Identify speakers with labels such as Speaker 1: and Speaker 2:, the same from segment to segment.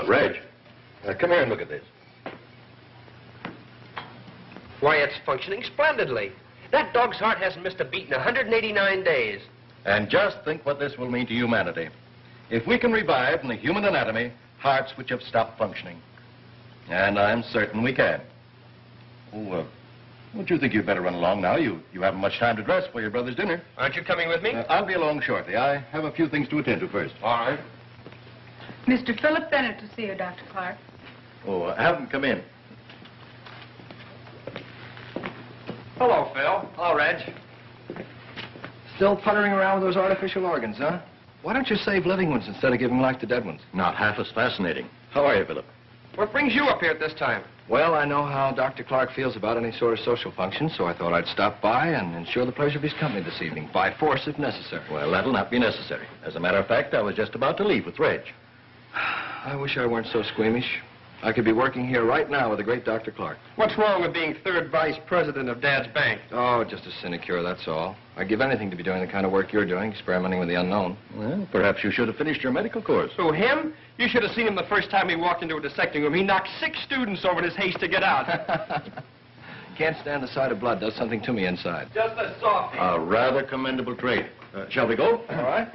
Speaker 1: Reg, come here and look at this.
Speaker 2: Why, it's functioning splendidly. That dog's heart hasn't missed a beat in 189 days.
Speaker 1: And just think what this will mean to humanity. If we can revive in the human anatomy hearts which have stopped functioning. And I'm certain we can. Oh, don't you think you'd better run along now? You haven't much time to dress for your brother's dinner.
Speaker 2: Aren't you coming with me?
Speaker 1: I'll be along shortly. I have a few things to attend to first.
Speaker 2: All right.
Speaker 3: Mr. Philip Bennett to see you, Dr. Clark.
Speaker 1: Oh, have him come in.
Speaker 2: Hello, Phil.
Speaker 4: Hello, Reg. Still puttering around with those artificial organs, huh? Why don't you save living ones instead of giving life to dead ones?
Speaker 1: Not half as fascinating. How are you, Philip?
Speaker 2: What brings you up here at this time?
Speaker 4: Well, I know how Dr. Clark feels about any sort of social function, so I thought I'd stop by and ensure the pleasure of his company this evening, by force if necessary.
Speaker 1: Well, that'll not be necessary. As a matter of fact, I was just about to leave with Reg.
Speaker 4: I wish I weren't so squeamish. I could be working here right now with the great Dr. Clark.
Speaker 2: What's wrong with being third vice president of Dad's bank?
Speaker 4: Oh, just a sinecure, that's all. I'd give anything to be doing the kind of work you're doing, experimenting with the unknown.
Speaker 1: Well, perhaps you should have finished your medical course.
Speaker 2: Who, him? You should have seen him the first time he walked into a dissecting room. He knocked 6 students over in his haste to get out.
Speaker 4: Can't stand the sight of blood. Does something to me inside.
Speaker 2: Just a softie.
Speaker 1: A rather commendable trait. Shall we go?
Speaker 4: All right.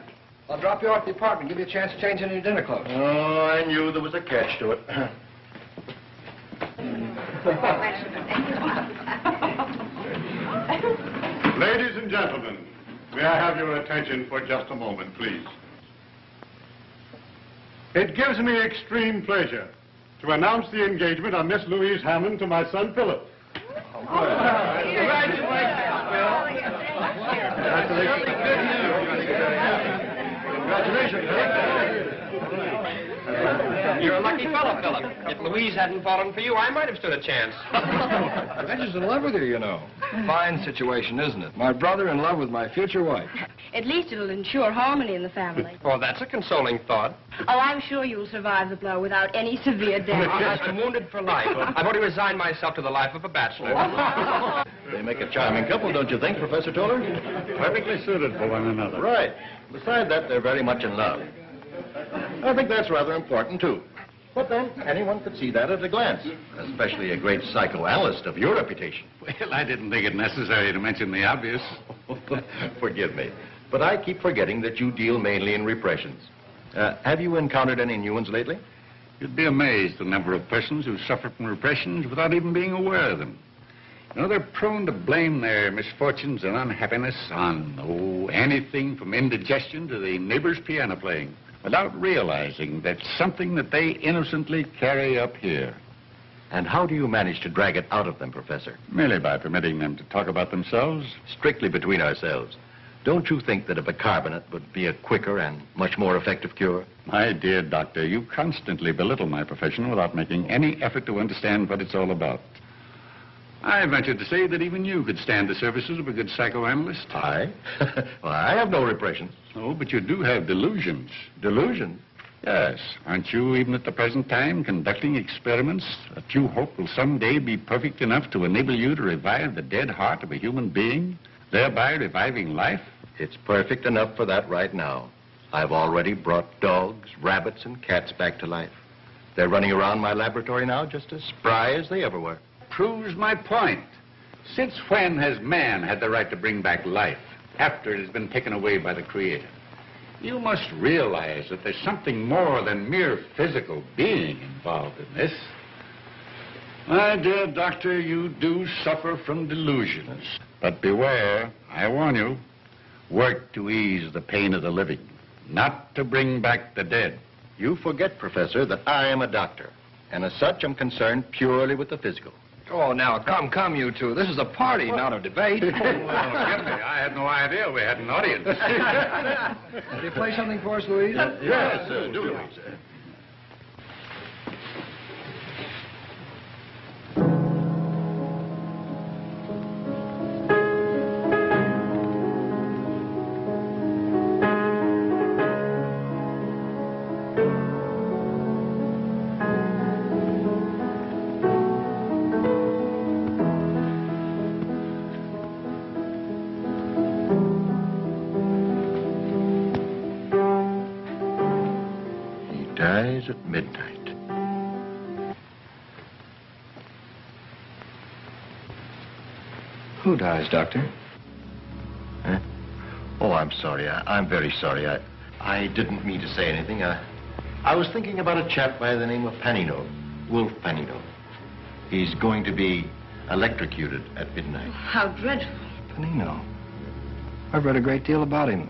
Speaker 4: I'll drop you off at the apartment, give you a chance to change into your dinner clothes.
Speaker 1: Oh, I knew there was a catch to it.
Speaker 5: Ladies and gentlemen, may I have your attention for just a moment, please? It gives me extreme pleasure to announce the engagement of Miss Louise Hammond to my son, Philip.
Speaker 2: Congratulations,
Speaker 5: Congratulations, Philip.
Speaker 2: You're a lucky fellow, Philip. If Louise hadn't fallen for you, I might have stood a chance.
Speaker 4: Reggie's in love with you, you know. Fine situation, isn't it? My brother in love with my future wife.
Speaker 3: At least it'll ensure harmony in the family.
Speaker 2: Oh, that's a consoling thought.
Speaker 3: Oh, I'm sure you'll survive the blow without any severe damage.
Speaker 2: I'm wounded for life. I've already resigned myself to the life of a bachelor.
Speaker 1: They make a charming couple, don't you think, Professor Toller?
Speaker 5: Perfectly suited for one another.
Speaker 1: Right. Besides that, they're very much in love. I think that's rather important, too. But then, anyone could see that at a glance, especially a great psychoanalyst of your reputation.
Speaker 5: Well, I didn't think it necessary to mention the obvious.
Speaker 1: Forgive me, but I keep forgetting that you deal mainly in repressions. Have you encountered any new ones lately?
Speaker 5: You'd be amazed the number of persons who suffer from repressions without even being aware of them. You know, they're prone to blame their misfortunes and unhappiness on, anything from indigestion to the neighbor's piano playing, without realizing that's something that they innocently carry up here.
Speaker 1: And how do you manage to drag it out of them, Professor?
Speaker 5: Merely by permitting them to talk about themselves.
Speaker 1: Strictly between ourselves. Don't you think that a bicarbonate would be a quicker and much more effective cure?
Speaker 5: My dear doctor, you constantly belittle my profession without making any effort to understand what it's all about. I venture to say that even you could stand the services of a good psychoanalyst.
Speaker 1: I? Well, I have no repressions.
Speaker 5: Oh, but you do have delusions.
Speaker 1: Delusion?
Speaker 5: Yes. Aren't you, even at the present time, conducting experiments that you hope will someday be perfect enough to enable you to revive the dead heart of a human being, thereby reviving life?
Speaker 1: It's perfect enough for that right now. I've already brought dogs, rabbits, and cats back to life. They're running around my laboratory now just as spry as they ever were.
Speaker 5: Proves my point. Since when has man had the right to bring back life after it has been taken away by the Creator? You must realize that there's something more than mere physical being involved in this. My dear doctor, you do suffer from delusions. But beware, I warn you, work to ease the pain of the living, not to bring back the dead.
Speaker 1: You forget, Professor, that I am a doctor, and as such I'm concerned purely with the physical.
Speaker 4: Oh, now, come, you two. This is a party, not a debate.
Speaker 5: Oh, forgive me. I had no idea we had an audience.
Speaker 4: Will you play something for us, Louise?
Speaker 1: Yes, do, Louise. Dies at midnight.
Speaker 4: Who dies, Doctor?
Speaker 1: Huh? Oh, I'm sorry. I'm very sorry. I didn't mean to say anything. I was thinking about a chap by the name of Panino, Wolf Panino. He's going to be electrocuted at midnight.
Speaker 3: How dreadful.
Speaker 4: Panino. I've read a great deal about him.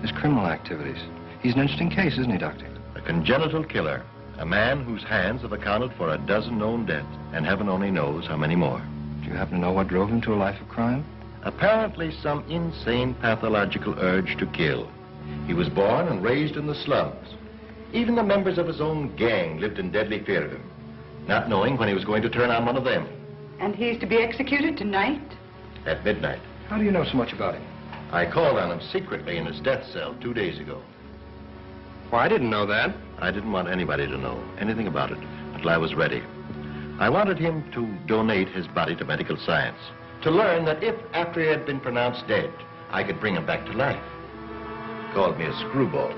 Speaker 4: His criminal activities. He's an interesting case, isn't he, Doctor?
Speaker 1: A congenital killer. A man whose hands have accounted for a dozen known deaths, and heaven only knows how many more.
Speaker 4: Do you happen to know what drove him to a life of crime?
Speaker 1: Apparently some insane pathological urge to kill. He was born and raised in the slums. Even the members of his own gang lived in deadly fear of him, not knowing when he was going to turn on one of them.
Speaker 6: And he's to be executed tonight?
Speaker 1: At midnight.
Speaker 4: How do you know so much about him?
Speaker 1: I called on him secretly in his death cell 2 days ago.
Speaker 2: Well, I didn't know that.
Speaker 1: I didn't want anybody to know anything about it until I was ready. I wanted him to donate his body to medical science, to learn that if, after he had been pronounced dead, I could bring him back to life. He called me a screwball.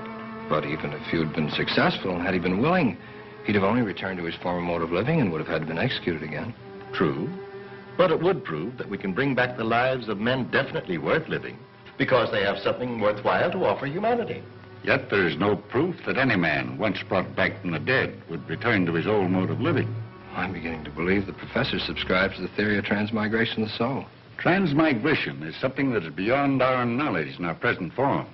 Speaker 4: But even if you'd been successful and had he been willing, he'd have only returned to his former mode of living and would have had to been executed again.
Speaker 1: True, but it would prove that we can bring back the lives of men definitely worth living because they have something worthwhile to offer humanity.
Speaker 5: Yet there is no proof that any man, once brought back from the dead, would return to his old mode of living.
Speaker 4: I'm beginning to believe the professor subscribes to the theory of transmigration of the soul.
Speaker 5: Transmigration is something that is beyond our knowledge in our present form.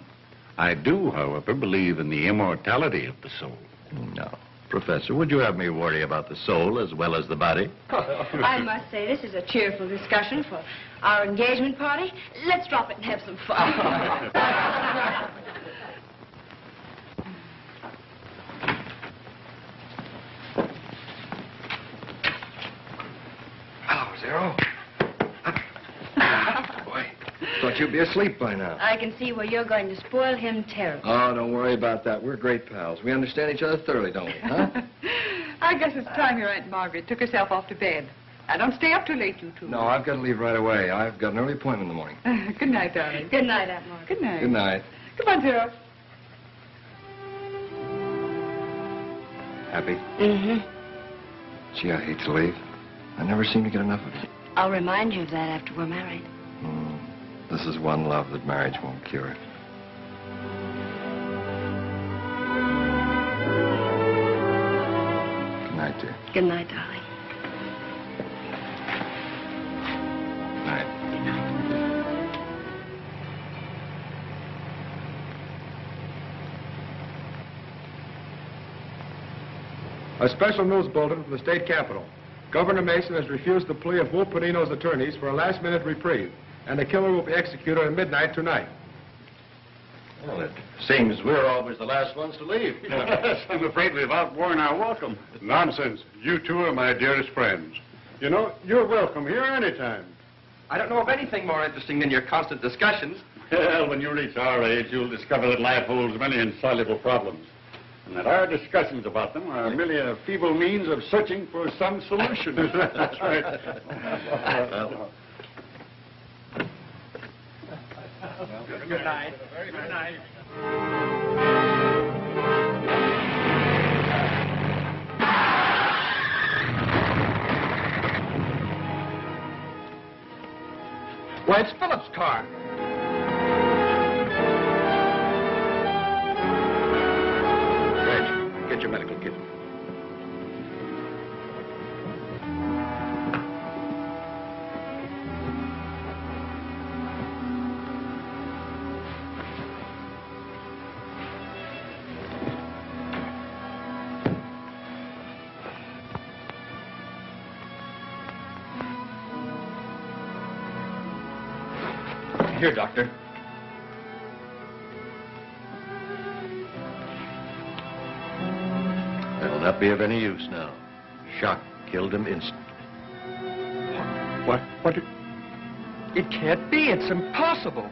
Speaker 5: I do, however, believe in the immortality of the soul.
Speaker 1: No. Professor, would you have me worry about the soul as well as the body?
Speaker 3: I must say, this is a cheerful discussion for our engagement party. Let's drop it and have some fun.
Speaker 4: Hello, Zero. Boy, thought you'd be asleep by now.
Speaker 3: I can see where you're going to spoil him terribly.
Speaker 4: Oh, don't worry about that. We're great pals. We understand each other thoroughly, don't we, huh?
Speaker 6: I guess it's time your Aunt Margaret took herself off to bed. Now, don't stay up too late, you two.
Speaker 4: No, I've got to leave right away. I've got an early appointment in the morning.
Speaker 6: Good night, darling.
Speaker 3: Good night, Aunt Margaret.
Speaker 6: Good night.
Speaker 4: Good night.
Speaker 6: Come on, Zero.
Speaker 4: Happy?
Speaker 3: Mm-hmm.
Speaker 4: Gee, I hate to leave. I never seem to get enough of you.
Speaker 3: I'll remind you of that after we're married.
Speaker 4: This is one love that marriage won't cure. Good night, dear.
Speaker 3: Good night, darling.
Speaker 4: Night.
Speaker 3: Good night.
Speaker 7: A special news bulletin from the state capitol. Governor Mason has refused the plea of Wolf Panino's attorneys for a last-minute reprieve, and the killer will be executed at midnight tonight.
Speaker 1: Well, it seems we're always the last ones to leave.
Speaker 5: I'm afraid we've outworn our welcome.
Speaker 7: Nonsense. You two are my dearest friends. You know, you're welcome here anytime.
Speaker 2: I don't know of anything more interesting than your constant discussions.
Speaker 5: Well, when you reach our age, you'll discover that life holds many insoluble problems, and that our discussions about them are merely a feeble means of searching for some solution. That's right.
Speaker 2: Good night. Good night.
Speaker 7: Why, it's Philip's car.
Speaker 1: Reg, get your medical kit.
Speaker 2: Here, Doctor.
Speaker 1: That'll not be of any use now. Shock killed him instantly.
Speaker 2: What? It can't be. It's impossible.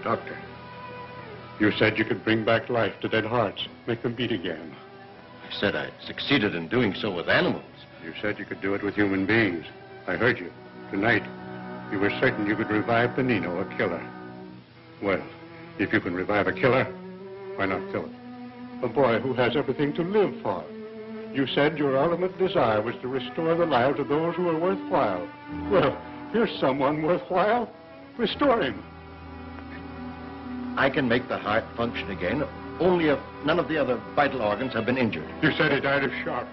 Speaker 5: Doctor, you said you could bring back life to dead hearts, make them beat again.
Speaker 1: I said I succeeded in doing so with animals.
Speaker 5: You said you could do it with human beings. I heard you. Tonight, you were certain you could revive Panino, a killer. Well, if you can revive a killer, why not Philip?
Speaker 8: A boy who has everything to live for. You said your ultimate desire was to restore the lives of those who are worthwhile. Well, here's someone worthwhile. Restore him.
Speaker 1: I can make the heart function again, only if none of the other vital organs have been injured.
Speaker 8: You said he died of shock.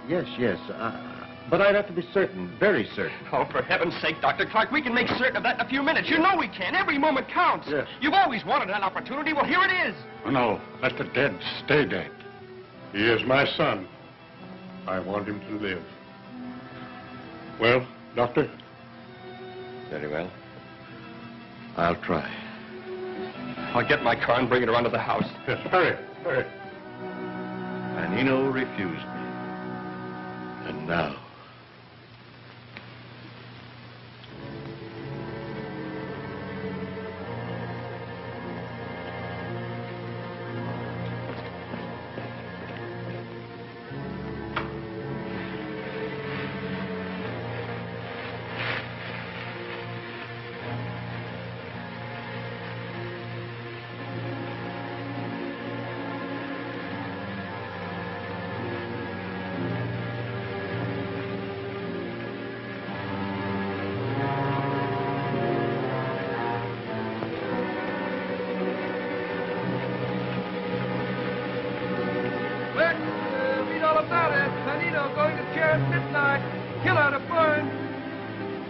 Speaker 1: Yes, yes. But I'd have to be certain, very certain.
Speaker 2: Oh, for heaven's sake, Dr. Clark, we can make certain of that in a few minutes. You know we can. Every moment counts.
Speaker 8: Yes.
Speaker 2: You've always wanted an opportunity. Well, here it is.
Speaker 8: Oh, no, let the dead stay dead. He is my son. I want him to live. Well, Doctor?
Speaker 1: Very well. I'll try.
Speaker 2: I'll get my car and bring it around to the house.
Speaker 8: Yes, hurry, hurry.
Speaker 1: Panino refused me. And now...
Speaker 2: Read all about it. Panino going to chair at midnight. Killer to burn.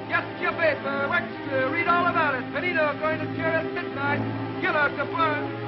Speaker 2: Get your paper. Extra. Read all about it. Panino going to chair at midnight. Killer to burn.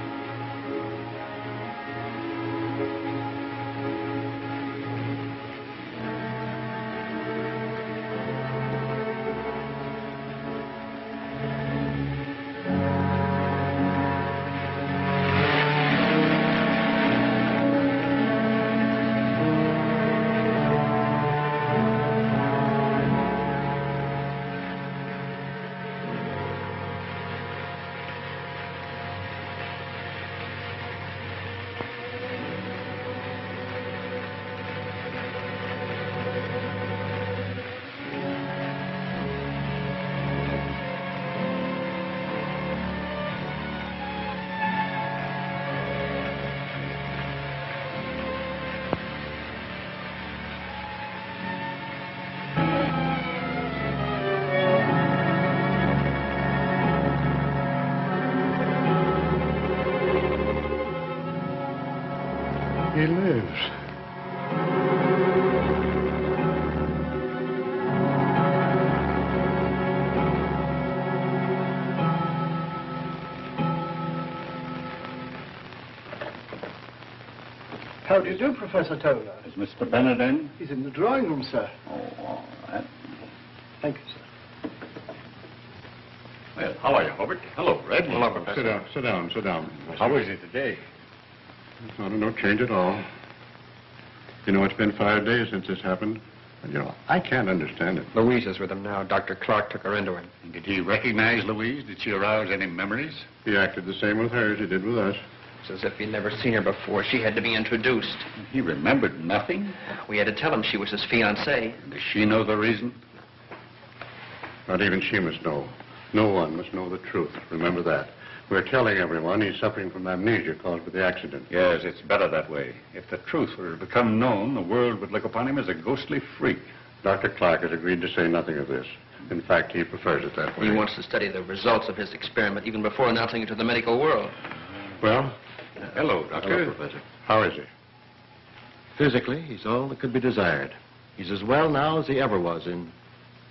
Speaker 8: He lives.
Speaker 9: How do you do, Professor Toner?
Speaker 5: Is Mr. Bennett in?
Speaker 9: He's in the drawing room, sir.
Speaker 5: Oh, all right.
Speaker 9: Thank you, sir.
Speaker 5: Well, how are you, Hobart? Hello, Red.
Speaker 2: Hello, Professor.
Speaker 8: Sit down.
Speaker 5: How is he today?
Speaker 8: No change at all. You know, it's been 5 days since this happened. And, I can't understand it.
Speaker 2: Louise is with him now. Dr. Clark took her into him.
Speaker 5: Did he recognize Louise? Did she arouse any memories?
Speaker 8: He acted the same with her as he did with us.
Speaker 2: It's as if he'd never seen her before. She had to be introduced.
Speaker 5: He remembered nothing?
Speaker 2: We had to tell him she was his fiancée.
Speaker 5: Does she know the reason?
Speaker 8: Not even she must know. No one must know the truth. Remember that. We're telling everyone he's suffering from amnesia caused by the accident.
Speaker 5: Yes, it's better that way. If the truth were to become known, the world would look upon him as a ghostly freak.
Speaker 8: Dr. Clark has agreed to say nothing of this. In fact, he prefers it that way.
Speaker 2: He wants to study the results of his experiment even before announcing it to the medical world.
Speaker 8: Well?
Speaker 5: Hello, Doctor.
Speaker 1: Hello, Professor.
Speaker 8: How is he?
Speaker 1: Physically, he's all that could be desired. He's as well now as he ever was in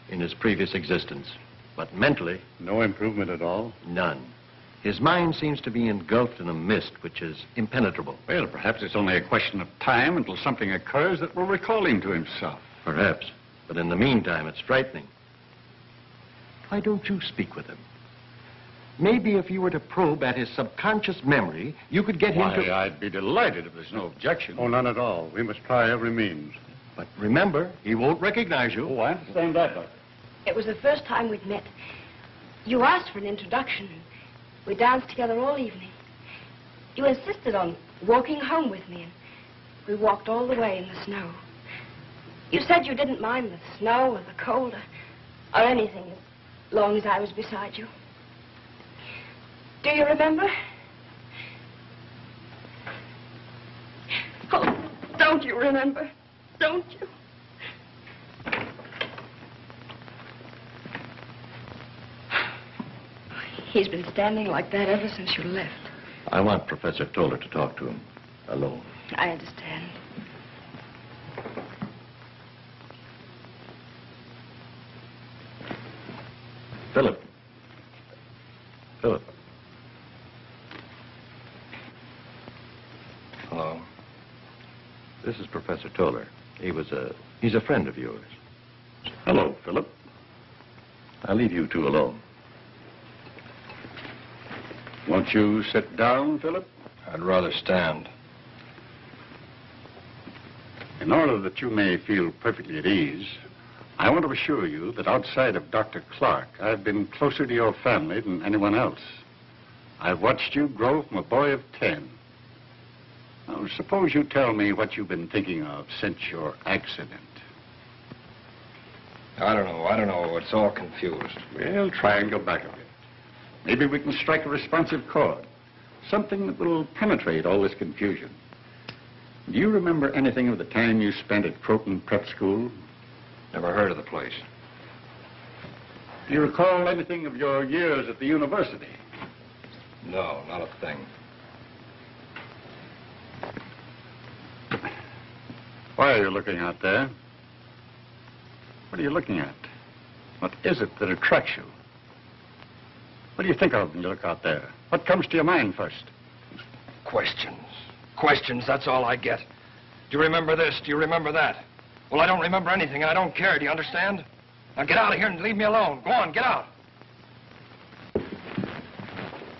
Speaker 1: his previous existence. But mentally,
Speaker 8: No improvement at all?
Speaker 1: none. His mind seems to be engulfed in a mist which is impenetrable.
Speaker 5: Well, perhaps it's only a question of time until something occurs that will recall him to himself.
Speaker 1: Perhaps. But in the meantime, it's frightening. Why don't you speak with him? Maybe if you were to probe at his subconscious memory, you could get him
Speaker 5: Why,
Speaker 1: to...
Speaker 5: I'd be delighted if there's no objection.
Speaker 8: Oh, none at all. We must try every means.
Speaker 1: But remember, he won't recognize you.
Speaker 5: Oh, I understand that, Doctor.
Speaker 3: It was the first time we'd met. You asked for an introduction. We danced together all evening. You insisted on walking home with me, and we walked all the way in the snow. You said you didn't mind the snow or the cold or anything as long as I was beside you. Do you remember? Don't you remember? Don't you? He's been standing like that ever since you left.
Speaker 1: I want Professor Toller to talk to him alone.
Speaker 3: I understand.
Speaker 1: Philip. Philip. Hello. This is Professor Toller. He's a friend of yours.
Speaker 8: Hello, Philip.
Speaker 1: I'll leave you two alone.
Speaker 8: Won't you sit down, Philip?
Speaker 4: I'd rather stand.
Speaker 8: In order that you may feel perfectly at ease, I want to assure you that outside of Dr. Clark, I've been closer to your family than anyone else. I've watched you grow from a boy of 10. Now, suppose you tell me what you've been thinking of since your accident.
Speaker 4: I don't know. It's all confused.
Speaker 8: Well, try and go back a bit. Maybe we can strike a responsive chord. Something that will penetrate all this confusion. Do you remember anything of the time you spent at Croton Prep School?
Speaker 4: Never heard of the place.
Speaker 8: Do you recall anything of your years at the university?
Speaker 4: No, not a thing.
Speaker 8: Why are you looking out there? What are you looking at? What is it that attracts you? What do you think of when you look out there? What comes to your mind first?
Speaker 4: Questions, that's all I get. Do you remember this? Do you remember that? Well, I don't remember anything, and I don't care. Do you understand? Now get out of here and leave me alone. Go on, get out.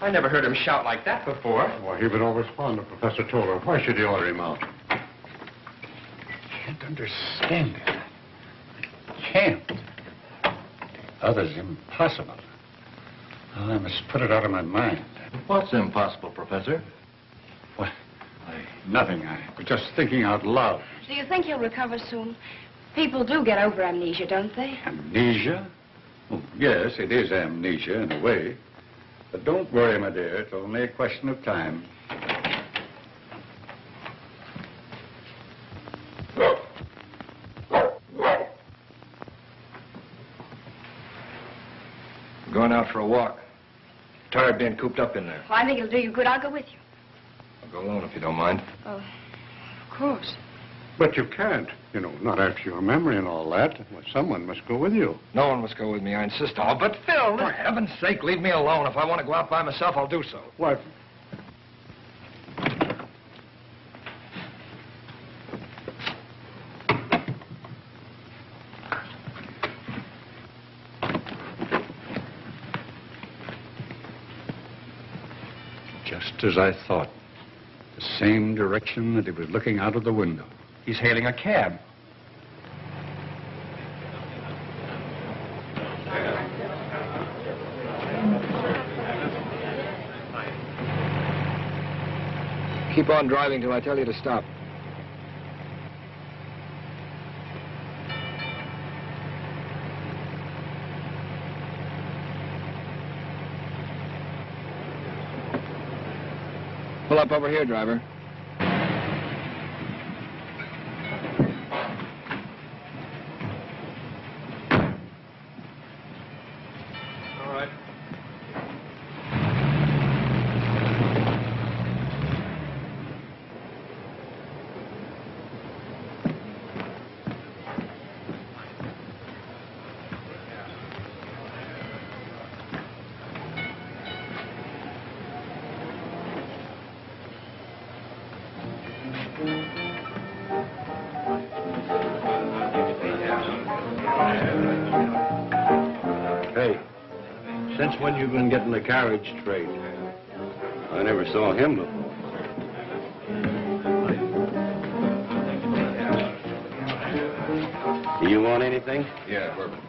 Speaker 10: I never heard him shout like that before.
Speaker 8: Why, he was always fond of Professor Toller. Why should he order him out? I can't understand it. I can't. Others, impossible. Oh, I must put it out of my mind.
Speaker 1: What's impossible, Professor?
Speaker 8: What? Nothing. I was just thinking out loud.
Speaker 3: Do you think he'll recover soon? People do get over amnesia, don't they?
Speaker 8: Amnesia? Oh, yes, it is amnesia in a way. But don't worry, my dear. It's only a question of time.
Speaker 4: I'm going out for a walk. Tired being cooped up in there.
Speaker 3: Well, I think it'll do you good. I'll go with you.
Speaker 4: I'll go alone if you don't mind.
Speaker 3: Oh, of course.
Speaker 8: But you can't. You know, not after your memory and all that. Well, someone must go with you.
Speaker 4: No one must go with me, I insist on it. But Phil, for heaven's sake, leave me alone. If I want to go out by myself, I'll do so.
Speaker 8: What? Just as I thought. The same direction that he was looking out of the window.
Speaker 10: He's hailing a cab.
Speaker 4: Keep on driving till I tell you to stop. Pull up over here, driver.
Speaker 10: All right.
Speaker 7: Hey, since when you been getting the carriage straight? I never saw him before. Do you want anything?
Speaker 4: Yeah, bourbon.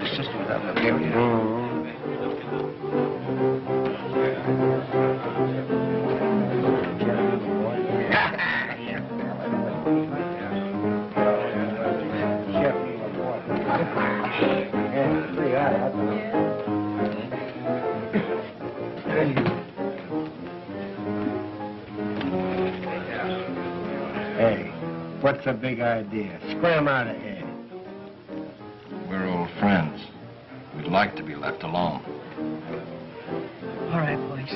Speaker 9: His sister was out in the area.
Speaker 11: the big idea? Scram out of here.
Speaker 1: We're old friends. We'd like to be left alone.
Speaker 6: All right, boys.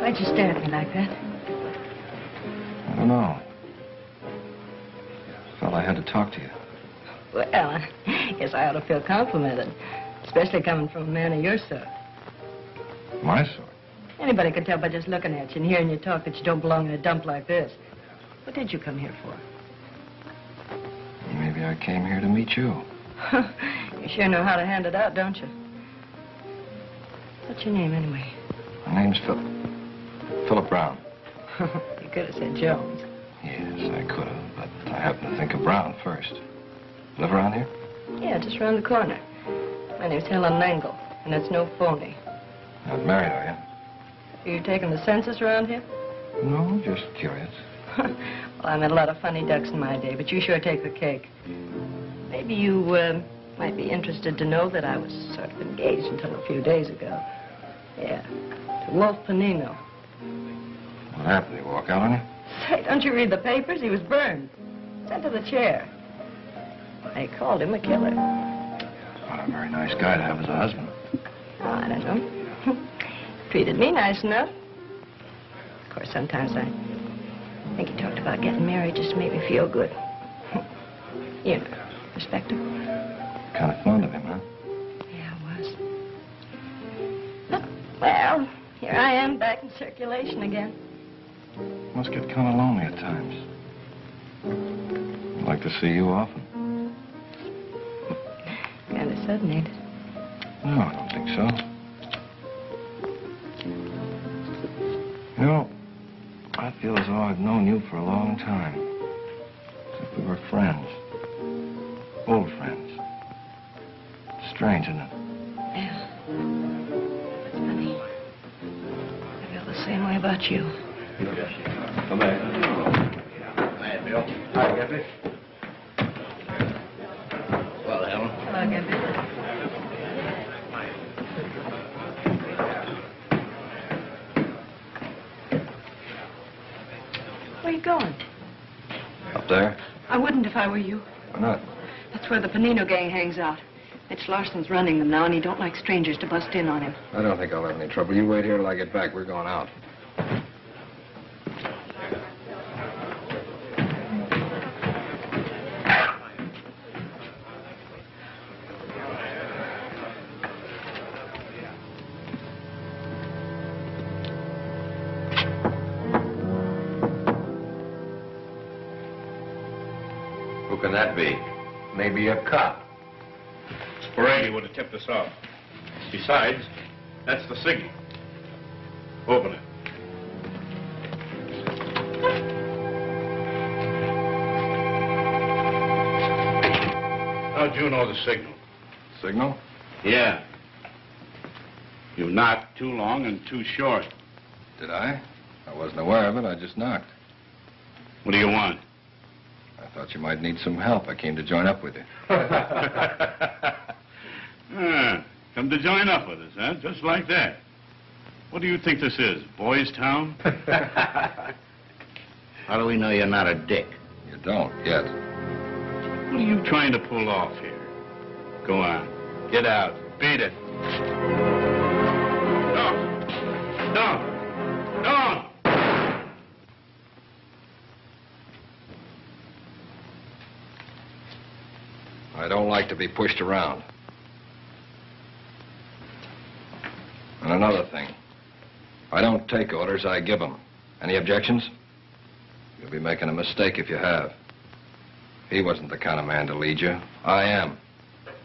Speaker 6: Why'd you stare at me like that?
Speaker 1: I don't know. Felt I had to talk to you.
Speaker 6: Well, I guess I ought to feel complimented, especially coming from a man of your sort.
Speaker 1: My sort?
Speaker 6: Anybody could tell by just looking at you and hearing you talk that you don't belong in a dump like this. What did you come here for?
Speaker 1: Maybe I came here to meet you.
Speaker 6: You sure know how to hand it out, don't you? What's your name, anyway?
Speaker 1: My name's Philip Brown.
Speaker 6: You could have said Jones.
Speaker 1: Yes, I could have, but I happened to think of Brown first. Live around here?
Speaker 6: Yeah, just around the corner. My name's Helen Langle, and it's no phony.
Speaker 1: Not married, are you?
Speaker 6: Are you taking the census around here?
Speaker 1: No, just curious.
Speaker 6: Well, I met a lot of funny ducks in my day, but you sure take the cake. Maybe you might be interested to know that I was sort of engaged until a few days ago. Yeah, to Wolf Panino.
Speaker 1: What happened? Did he walk out on you?
Speaker 6: Say, don't you read the papers? He was burned. Sent to the chair. They called him a killer.
Speaker 1: What a very nice guy to have as a husband.
Speaker 6: Oh, I don't know. Treated me nice enough. Of course, sometimes I think he talked about getting married just to make me feel good. You know, respect him.
Speaker 1: Kind of fond of him, huh?
Speaker 6: Yeah, I was. Well, here I am back in circulation again.
Speaker 1: Must get kind of lonely at times. I'd like to see you often.
Speaker 6: Kind of sudden, ain't it?
Speaker 1: No, I don't think so. You know, I feel as though I've known you for a long time. As if we were friends. Old friends. Strange, isn't it?
Speaker 6: Yeah. That's funny. I feel the same way about you.
Speaker 1: Come back.
Speaker 5: Hi, Bill.
Speaker 1: Hi, Gippy.
Speaker 5: Well, Helen.
Speaker 6: Hello, Gippy. Where are you going?
Speaker 1: Up there?
Speaker 6: I wouldn't if I were you.
Speaker 1: Why not?
Speaker 6: That's where the Panino gang hangs out. Mitch Larson's running them now, and he don't like strangers to bust in on him.
Speaker 1: I don't think I'll have any trouble. You wait here till I get back. We're going out.
Speaker 5: Who can that be? Maybe a cop.
Speaker 12: Sporady would have tipped us off. Besides, that's the signal. Open it. How'd you know the signal?
Speaker 1: Signal?
Speaker 12: Yeah. You knocked too long and too short.
Speaker 1: Did I? I wasn't aware of it. I just knocked.
Speaker 12: What do you want?
Speaker 1: I thought you might need some help. I came to join up with you.
Speaker 12: Come to join up with us, huh? Just like that. What do you think this is, Boys Town?
Speaker 5: How do we know you're not a dick?
Speaker 1: You don't, yet.
Speaker 12: What are you trying to pull off here? Go on. Get out. Beat it. Don't. Don't. Don't.
Speaker 1: I don't like to be pushed around. And another thing. I don't take orders, I give them. Any objections? You'll be making a mistake if you have. He wasn't the kind of man to lead you. I am.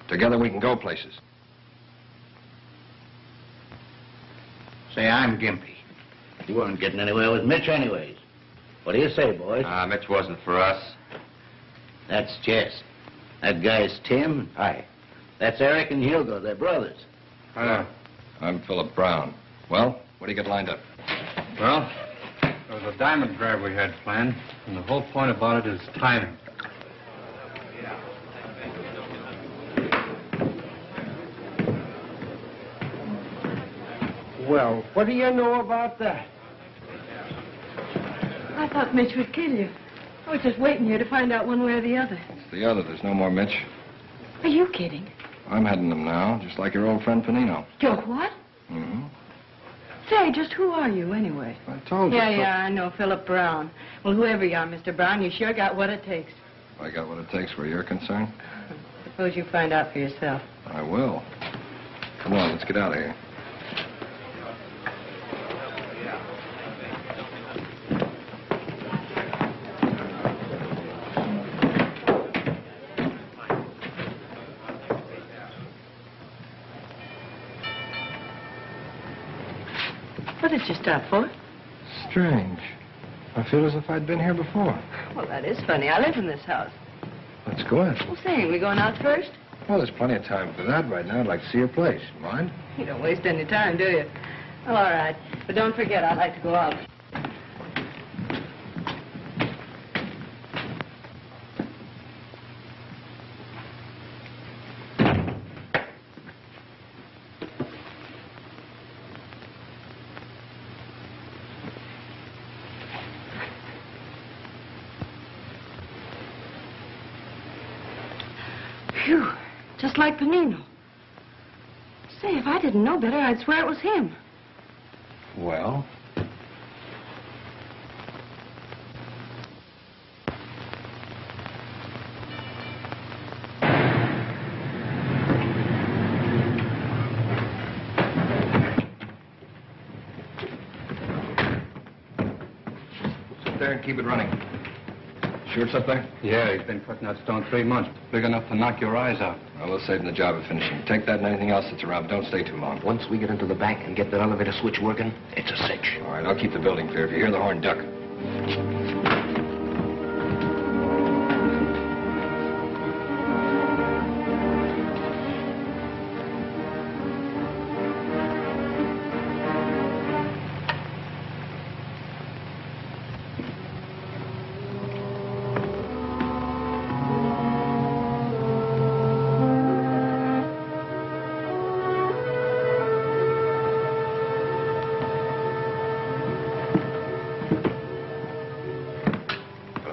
Speaker 1: Together we can go places.
Speaker 5: Say, I'm Gimpy. You weren't getting anywhere with Mitch anyways. What do you say, boys?
Speaker 10: Mitch wasn't for us.
Speaker 5: That's Jess. That guy's Tim. Hi. That's Eric and Hugo. They're brothers.
Speaker 1: Hello. I'm Philip Brown. Well, what do you get lined up?
Speaker 10: Well, there was a diamond grab we had planned, and the whole point about it is timing.
Speaker 11: Well, what do you know about that?
Speaker 6: I thought Mitch would kill you. I was just waiting here to find out one way or the other.
Speaker 4: It's the other. There's no more Mitch.
Speaker 6: Are you kidding?
Speaker 4: I'm heading them now, just like your old friend Panino.
Speaker 6: Joe, what?
Speaker 4: Mm-hmm.
Speaker 6: Say, just who are you, anyway?
Speaker 4: I told you.
Speaker 6: Yeah, I know, Philip Brown. Well, whoever you are, Mr. Brown, you sure got what it takes.
Speaker 4: I got what it takes where you're concerned.
Speaker 6: Suppose you find out for yourself.
Speaker 4: I will. Come on, let's get out of here.
Speaker 6: What did you stop for?
Speaker 4: Strange. I feel as if I'd been here before.
Speaker 6: Well, that is funny. I live in this house.
Speaker 4: Let's go in.
Speaker 6: Well, say, we going out first?
Speaker 4: Well, there's plenty of time for that right now. I'd like to see your place. Mind?
Speaker 6: You don't waste any time, do you? Well, all right. But don't forget, I'd like to go out. Phew, just like Panino. Say, if I didn't know better, I'd swear it was him.
Speaker 4: Well? Sit there and keep it running. Sure it's up there?
Speaker 10: Yeah, he's been cutting that stone 3 months. Big enough to knock your eyes out.
Speaker 4: Well, let's save him the job of finishing. Take that and anything else that's around, but don't stay too long.
Speaker 13: Once we get into the back and get that elevator switch working, it's a cinch.
Speaker 4: All right, I'll keep the building clear. If you hear the horn, duck.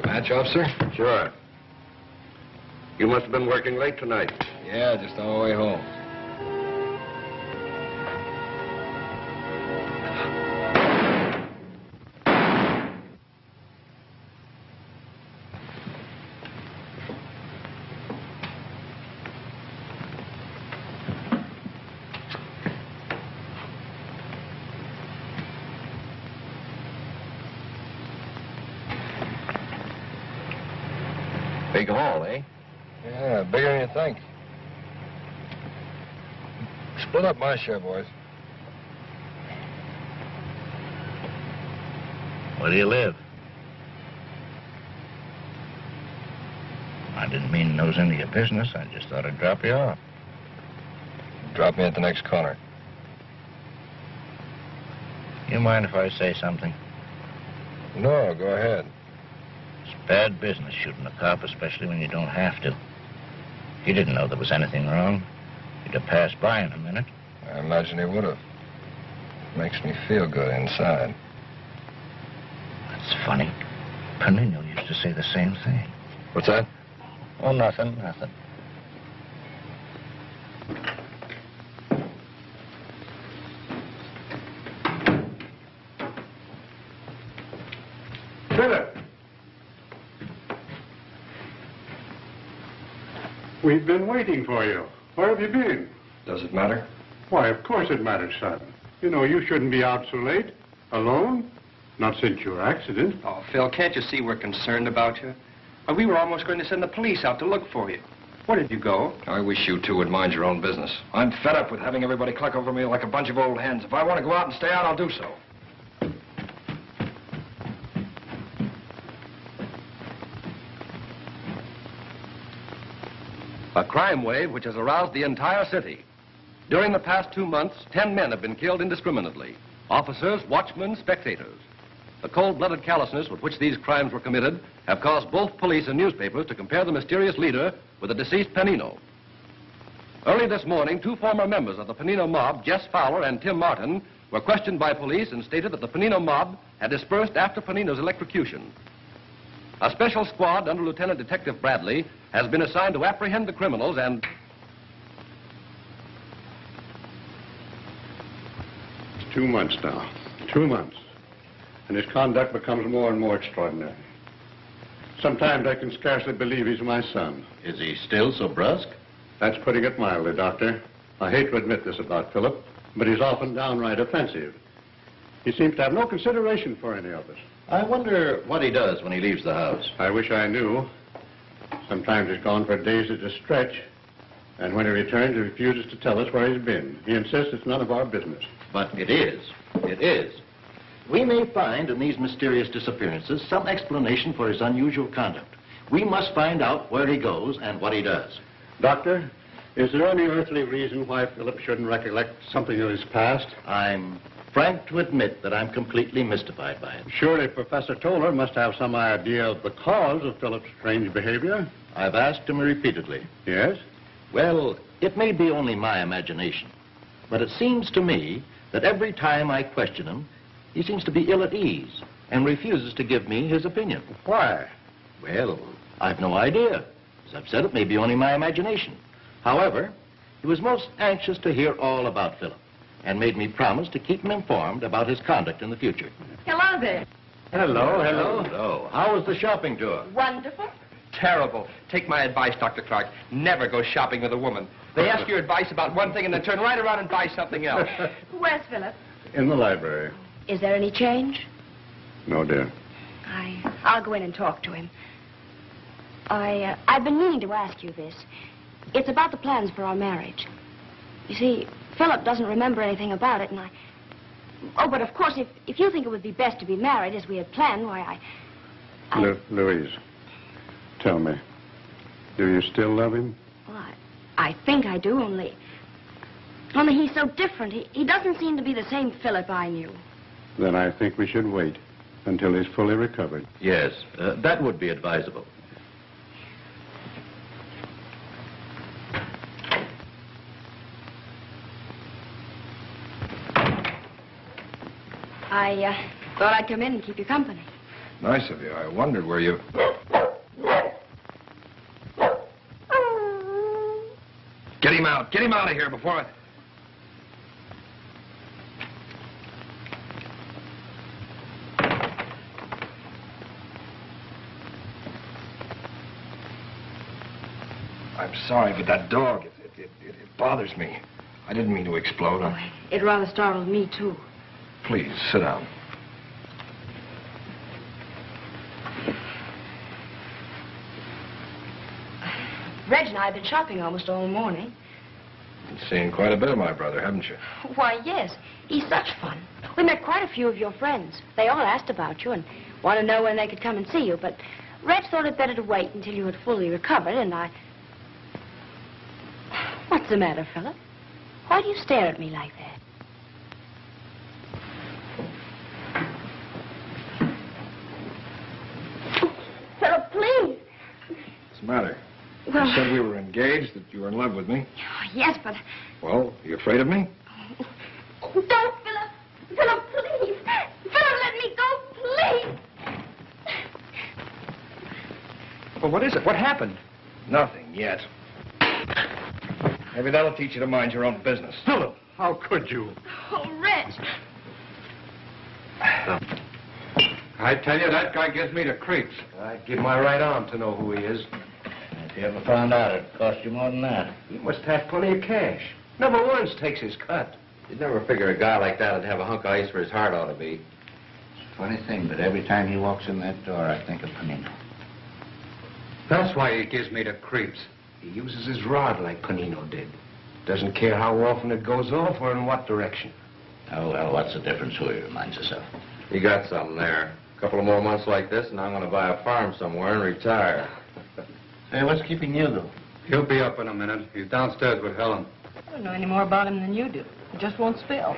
Speaker 4: Match, officer?
Speaker 14: Sure. You must have been working late tonight.
Speaker 4: Yeah, just on the way home.
Speaker 14: Big haul, eh?
Speaker 4: Yeah, bigger than you think. Split up my share, boys.
Speaker 13: Where do you live? I didn't mean to nose into your business. I just thought I'd drop you off.
Speaker 4: Drop me at the next corner.
Speaker 13: You mind if I say something?
Speaker 4: No, go ahead.
Speaker 13: It's bad business shooting a cop, especially when you don't have to. If you didn't know there was anything wrong, you'd have passed by in a minute.
Speaker 4: I imagine he would have. Makes me feel good inside.
Speaker 13: That's funny. Panino used to say the same thing.
Speaker 4: What's that?
Speaker 13: Oh, nothing.
Speaker 7: Philip! We've been waiting for you. Where have you been?
Speaker 4: Does it matter?
Speaker 7: Why, of course it matters, son. You know, you shouldn't be out so late. Alone? Not since your accident.
Speaker 9: Oh, Phil, can't you see we're concerned about you? We were almost going to send the police out to look for you. Where did you go?
Speaker 4: I wish you two would mind your own business. I'm fed up with having everybody cluck over me like a bunch of old hens. If I want to go out and stay out, I'll do so.
Speaker 14: A crime wave which has aroused the entire city. During the past 2 months, 10 men have been killed indiscriminately. Officers, watchmen, spectators. The cold-blooded callousness with which these crimes were committed have caused both police and newspapers to compare the mysterious leader with the deceased Panino. Early this morning, 2 former members of the Panino mob, Jess Fowler and Tim Martin, were questioned by police and stated that the Panino mob had dispersed after Panino's electrocution. A special squad under Lieutenant Detective Bradley has been assigned to apprehend the criminals and...
Speaker 8: It's 2 months now. 2 months. And his conduct becomes more and more extraordinary. Sometimes I can scarcely believe he's my son.
Speaker 1: Is he still so brusque?
Speaker 8: That's putting it mildly, Doctor. I hate to admit this about Philip, but he's often downright offensive. He seems to have no consideration for any of us.
Speaker 1: I wonder what he does when he leaves the house.
Speaker 8: I wish I knew. Sometimes he's gone for days at a stretch, and when he returns, he refuses to tell us where he's been. He insists it's none of our business.
Speaker 1: But it is. It is. We may find in these mysterious disappearances some explanation for his unusual conduct. We must find out where he goes and what he does.
Speaker 8: Doctor, is there any earthly reason why Philip shouldn't recollect something of his past?
Speaker 1: I'm frank to admit that I'm completely mystified by it.
Speaker 8: Surely Professor Toller must have some idea of the cause of Philip's strange behavior.
Speaker 1: I've asked him repeatedly.
Speaker 8: Yes?
Speaker 1: Well, it may be only my imagination, but it seems to me that every time I question him, he seems to be ill at ease and refuses to give me his opinion.
Speaker 8: Why?
Speaker 1: Well, I've no idea. As I've said, it may be only my imagination. However, he was most anxious to hear all about Philip and made me promise to keep him informed about his conduct in the future.
Speaker 3: Hello there.
Speaker 1: Hello, hello. Hello. How was the shopping tour?
Speaker 3: Wonderful.
Speaker 9: Terrible. Take my advice, Dr. Clark. Never go shopping with a woman. They ask your advice about one thing and then turn right around and buy something else.
Speaker 3: Where's Philip?
Speaker 8: In the library.
Speaker 3: Is there any change?
Speaker 8: No, dear.
Speaker 3: I'll go in and talk to him. I've been meaning to ask you this. It's about the plans for our marriage. You see, Philip doesn't remember anything about it, and Oh, but of course, if you think it would be best to be married as we had planned, why,
Speaker 8: Louise, tell me, do you still love him?
Speaker 3: Well, I think I do, only he's so different. He doesn't seem to be the same Philip I knew.
Speaker 8: Then I think we should wait until he's fully recovered.
Speaker 1: Yes, that would be advisable.
Speaker 3: I thought I'd come in and keep you company.
Speaker 4: Nice of you. I wondered where you... Get him out. Get him out of here before I... I'm sorry, but that dog, it bothers me. I didn't mean to explode.
Speaker 3: It rather startled me, too.
Speaker 4: Please, sit down.
Speaker 3: Reg and I have been shopping almost all morning.
Speaker 4: You've seen quite a bit of my brother, haven't you?
Speaker 3: Why, yes. He's such fun. We met quite a few of your friends. They all asked about you and wanted to know when they could come and see you, but Reg thought it better to wait until you had fully recovered, and I... What's the matter, Philip? Why do you stare at me like that? Philip, please.
Speaker 4: What's the matter?
Speaker 3: Well...
Speaker 4: You said we were engaged, that you were in love with me.
Speaker 3: Yes, but...
Speaker 4: Well, you afraid of me?
Speaker 3: Don't, Philip. Philip, please. Philip, let me go, please.
Speaker 9: Well, what is it? What happened?
Speaker 4: Nothing yet. Maybe that'll teach you to mind your own business.
Speaker 8: Philip, how could you?
Speaker 3: Oh, Reg.
Speaker 10: I tell you, that guy gives me the creeps.
Speaker 9: I'd give my right arm to know who he is.
Speaker 13: If you ever found out, it'd cost you more than that.
Speaker 9: He must have plenty of cash. Never once takes his cut.
Speaker 15: You'd never figure a guy like that would have a hunk of ice where his heart ought to be.
Speaker 13: It's a funny thing, but every time he walks in that door, I think of Panino.
Speaker 10: That's why he gives me the creeps.
Speaker 9: He uses his rod like Panino did. Doesn't care how often it goes off or in what direction.
Speaker 13: Oh, well, what's the difference who he reminds us of?
Speaker 15: You got something there. A couple of more months like this, and I'm going to buy a farm somewhere and retire.
Speaker 13: Hey, what's keeping you, though?
Speaker 10: He'll be up in a minute. He's downstairs with Helen.
Speaker 6: I don't know any more about him than you do. He just won't spill.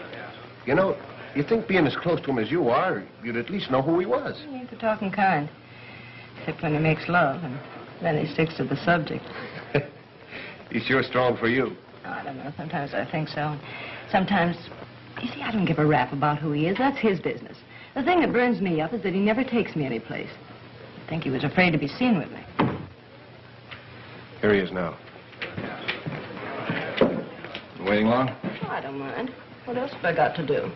Speaker 14: You know, you think being as close to him as you are, you'd at least know who he was.
Speaker 6: He ain't the talking kind. Except when he makes love, and then he sticks to the subject.
Speaker 14: He's sure strong for you.
Speaker 6: Oh, I don't know. Sometimes I think so. Sometimes You see, I don't give a rap about who he is. That's his business. The thing that burns me up is that he never takes me anyplace. I think he was afraid to be seen with me.
Speaker 14: Here he is now. Waiting long?
Speaker 6: Oh, I don't mind. What else have I got to do?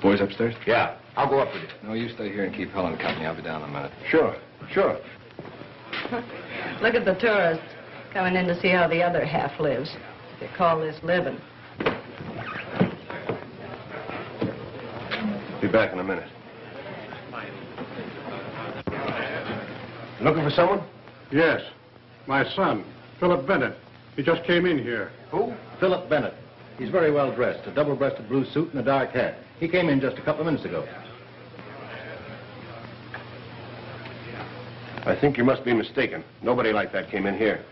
Speaker 14: Boys upstairs?
Speaker 15: Yeah, I'll go up with you.
Speaker 14: No, you stay here and keep Helen company. I'll be down in a minute.
Speaker 7: Sure.
Speaker 6: Look at the tourists coming in to see how the other half lives. If you call this living.
Speaker 14: Be back in a minute. Looking for someone?
Speaker 8: Yes. My son, Philip Bennett. He just came in here.
Speaker 1: Who? Philip Bennett. He's very well dressed, a double-breasted blue suit and a dark hat. He came in just a couple of minutes ago.
Speaker 14: I think you must be mistaken. Nobody like that came in here.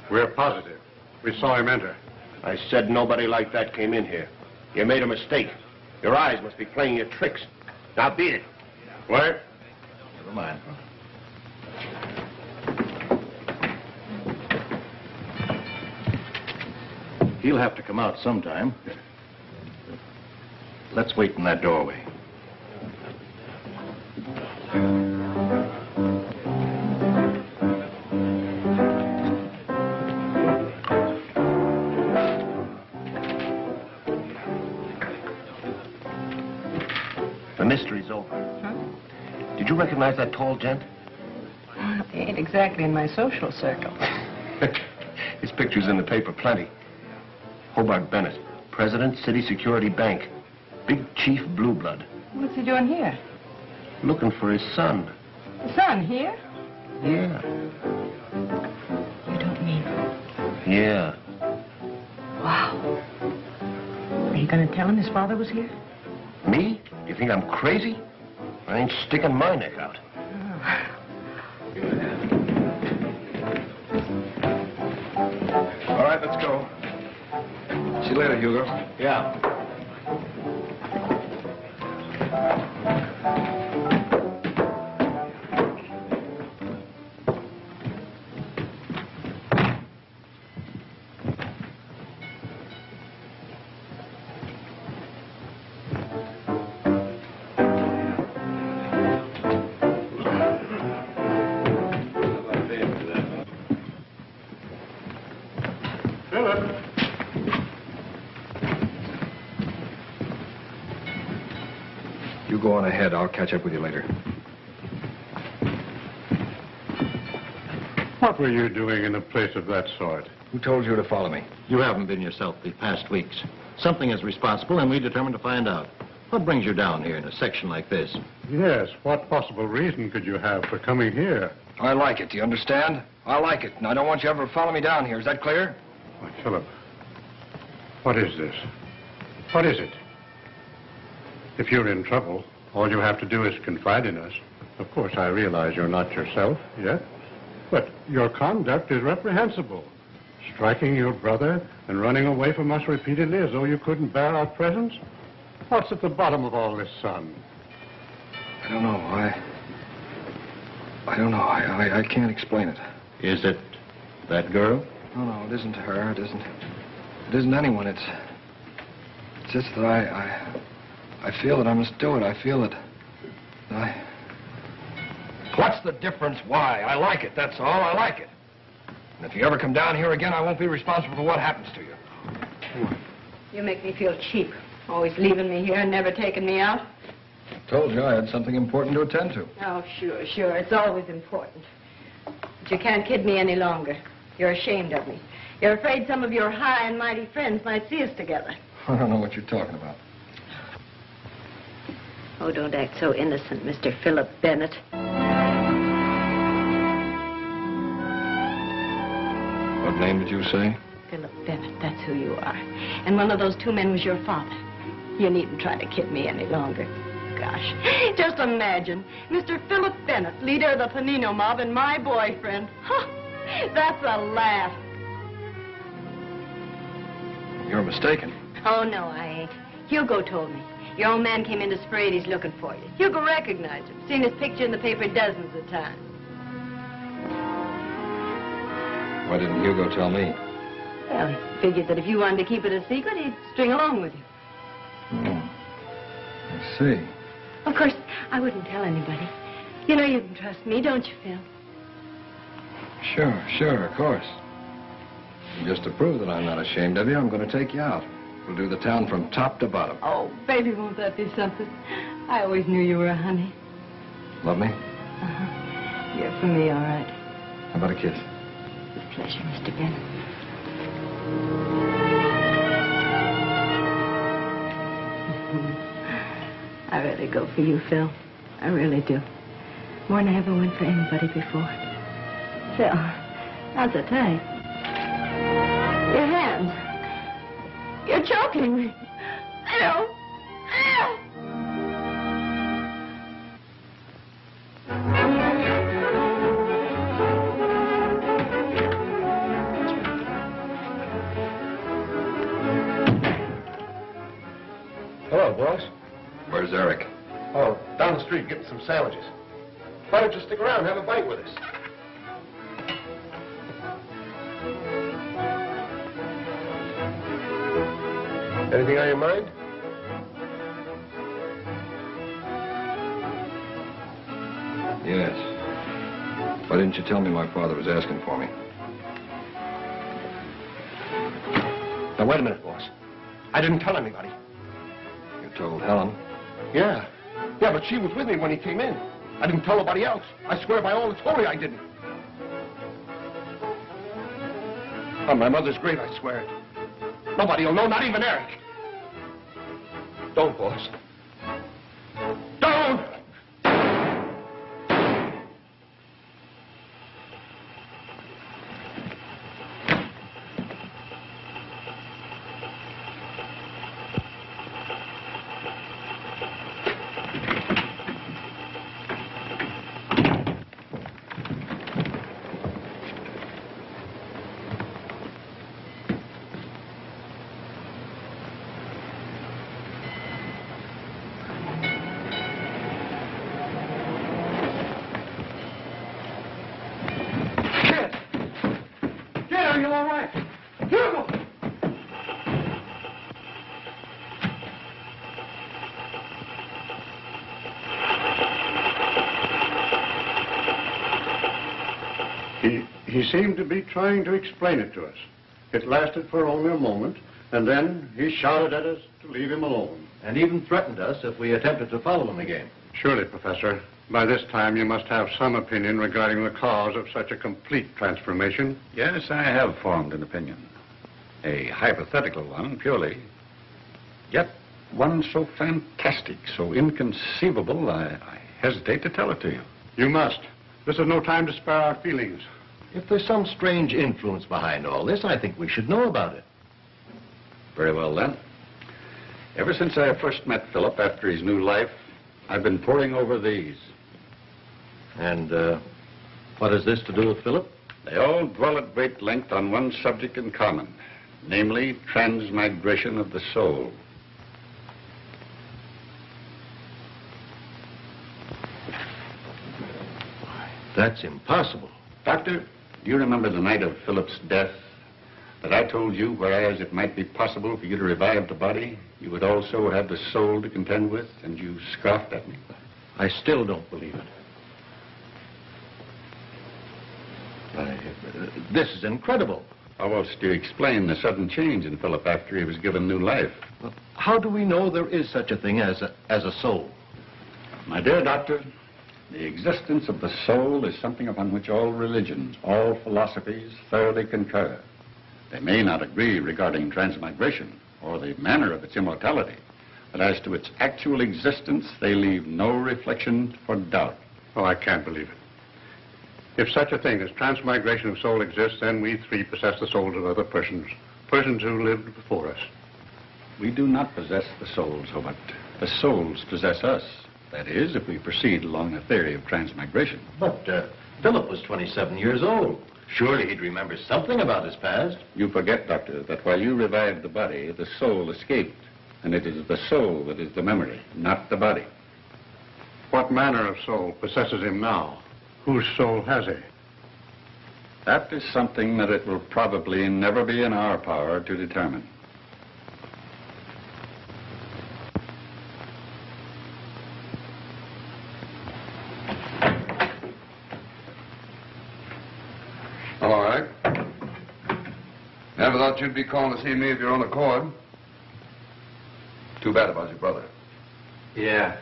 Speaker 8: We're positive. We saw him enter.
Speaker 14: I said nobody like that came in here. You made a mistake. Your eyes must be playing you tricks. Now beat it.
Speaker 8: Dwyer?
Speaker 1: Never mind. He'll have to come out sometime. Let's wait in that doorway.
Speaker 14: The mystery's over.
Speaker 6: Huh?
Speaker 14: Did you recognize that tall gent?
Speaker 6: He ain't exactly in my social circle.
Speaker 14: His picture's in the paper, plenty. Hobart Bennett, President, City Security Bank. Big Chief Blue Blood.
Speaker 6: What's he doing here?
Speaker 14: Looking for his son.
Speaker 6: The son here?
Speaker 14: Yeah.
Speaker 6: You don't mean it.
Speaker 14: Yeah.
Speaker 6: Wow. Are you going to tell him his father was here?
Speaker 14: Me? You think I'm crazy? I ain't sticking my neck out.
Speaker 7: All right, let's go.
Speaker 14: See you later, Hugo.
Speaker 1: Yeah.
Speaker 14: You go on ahead. I'll catch up with you later.
Speaker 8: What were you doing in a place of that sort?
Speaker 14: Who told you to follow me?
Speaker 1: You haven't been yourself these past weeks. Something is responsible, and we determined to find out. What brings you down here in a section like this?
Speaker 8: Yes, what possible reason could you have for coming here?
Speaker 4: I like it, do you understand? I like it, and I don't want you ever to follow me down here. Is that clear?
Speaker 8: Why, Philip, what is this? What is it? If you're in trouble, all you have to do is confide in us. Of course, I realize you're not yourself yet, but your conduct is reprehensible. Striking your brother and running away from us repeatedly as though you couldn't bear our presence? What's at the bottom of all this, son?
Speaker 4: I don't know. I don't know. I can't explain it.
Speaker 1: Is it that girl?
Speaker 4: No, it isn't her. It isn't anyone. It's just that I feel that I must do it. I feel it. What's the difference? Why? I like it, that's all. I like it. And if you ever come down here again, I won't be responsible for what happens to you.
Speaker 6: You make me feel cheap. Always leaving me here and never taking me out.
Speaker 4: I told you I had something important to attend to.
Speaker 6: Oh, sure. It's always important. But you can't kid me any longer. You're ashamed of me. You're afraid some of your high and mighty friends might see us together.
Speaker 4: I don't know what you're talking about.
Speaker 6: Oh, don't act so innocent, Mr. Philip Bennett.
Speaker 4: What name did you say?
Speaker 6: Philip Bennett, that's who you are. And one of those two men was your father. You needn't try to kid me any longer. Gosh, just imagine, Mr. Philip Bennett, leader of the Panino mob, and my boyfriend. Huh, that's a laugh.
Speaker 4: You're mistaken.
Speaker 6: Oh, no, I ain't. Hugo told me. Your old man came in to spray and he's looking for you. Hugo recognized him. Seen his picture in the paper dozens of times.
Speaker 4: Why didn't Hugo tell me?
Speaker 6: Well, he figured that if you wanted to keep it a secret, he'd string along with you.
Speaker 4: see.
Speaker 6: Of course, I wouldn't tell anybody. You know you can trust me, don't you, Phil?
Speaker 4: Sure, of course. And just to prove that I'm not ashamed of you, I'm going to take you out. We'll do the town from top to bottom.
Speaker 6: Oh, baby, won't that be something? I always knew you were a honey.
Speaker 4: Love me?
Speaker 6: Uh-huh. You're for me, all right.
Speaker 4: How about a kiss?
Speaker 6: With pleasure, Mr. Bennett. I really go for you, Phil. I really do. More than I ever went for anybody before. Phil, how's it taste? Your hands. You're choking me. I know.
Speaker 7: Hello, boss.
Speaker 4: Where's Eric?
Speaker 7: Oh, down the street getting some sandwiches. Why don't you stick around and have a bite with us? Anything on your mind?
Speaker 4: Yes. Why didn't you tell me my father was asking for me?
Speaker 7: Now, wait a minute, boss. I didn't tell anybody.
Speaker 4: You told Helen?
Speaker 7: Yeah, but she was with me when he came in. I didn't tell nobody else. I swear by all that's holy I didn't. On my mother's grave, I swear it. Nobody will know, not even Eric. Don't, boss. Don't!
Speaker 8: He seemed to be trying to explain it to us. It lasted for only a moment, and then he shouted at us to leave him alone.
Speaker 1: And even threatened us if we attempted to follow him again.
Speaker 8: Surely, Professor, by this time you must have some opinion regarding the cause of such a complete transformation.
Speaker 5: Yes, I have formed an opinion. A hypothetical one, purely. Yet one so fantastic, so inconceivable, I hesitate to tell it to you.
Speaker 8: You must. This is no time to spare our feelings.
Speaker 1: If there's some strange influence behind all this, I think we should know about it.
Speaker 5: Very well, then. Ever since I first met Philip after his new life, I've been poring over these.
Speaker 1: And what has this to do with Philip?
Speaker 5: They all dwell at great length on one subject in common, namely transmigration of the soul.
Speaker 1: That's impossible.
Speaker 5: Doctor, do you remember the night of Philip's death? That I told you, whereas it might be possible for you to revive the body, you would also have the soul to contend with, and you scoffed at me.
Speaker 1: I still don't believe it. This is incredible.
Speaker 5: How else do you explain the sudden change in Philip after he was given new life?
Speaker 1: Well, how do we know there is such a thing as a soul?
Speaker 5: My dear doctor, the existence of the soul is something upon which all religions, all philosophies thoroughly concur. They may not agree regarding transmigration or the manner of its immortality, but as to its actual existence, they leave no reflection for doubt.
Speaker 8: Oh, I can't believe it. If such a thing as transmigration of soul exists, then we three possess the souls of other persons who lived before us.
Speaker 5: We do not possess the souls, but the souls possess us. That is, if we proceed along the theory of transmigration.
Speaker 1: But Philip was 27 years old. Surely he'd remember something about his past.
Speaker 5: You forget, Doctor, that while you revived the body, the soul escaped. And it is the soul that is the memory, not the body.
Speaker 8: What manner of soul possesses him now? Whose soul has he?
Speaker 5: That is something that it will probably never be in our power to determine.
Speaker 16: All right. Never thought you'd be calling to see me of your own accord. Too bad about your brother.
Speaker 10: Yeah.